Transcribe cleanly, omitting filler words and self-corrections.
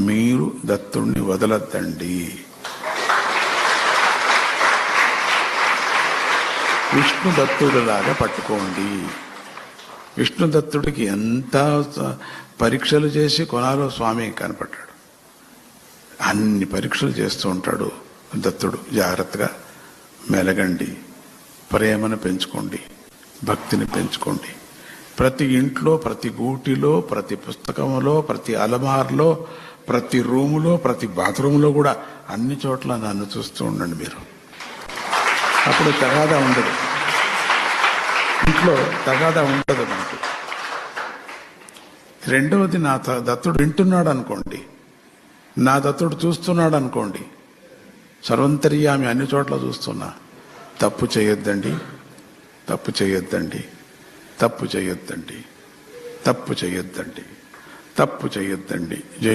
మీరు దత్తుడిని వదలద్దండి. విష్ణు దత్తుడిలాగా పట్టుకోండి. విష్ణు దత్తుడికి ఎంత పరీక్షలు చేసి కొనాలో స్వామి కనపడ్డాడు. అన్ని పరీక్షలు చేస్తూ ఉంటాడు దత్తుడు. జాగ్రత్తగా మెలగండి, ప్రేమను పెంచుకోండి, భక్తిని పెంచుకోండి. ప్రతి ఇంట్లో, ప్రతి గూటిలో, ప్రతి పుస్తకంలో, ప్రతి అలమార్లో, ప్రతి రూములో, ప్రతి బాత్రూంలో కూడా అన్ని చోట్ల నన్ను చూస్తూ ఉండండి మీరు. అప్పుడు తగాదా ఉండదు, ఇంట్లో తగాదా ఉండదు మనకు. రెండవది, నా దత్తుడు వింటున్నాడు అనుకోండి, నా దత్తుడు చూస్తున్నాడు అనుకోండి, సర్వంతర్యామి అన్ని చోట్ల చూస్తున్నా. తప్పు చేయొద్దండి, తప్పు చేయొద్దండి, తప్పు చేయొద్దండి, తప్పు చేయొద్దండి, తప్పు చేయొద్దండి.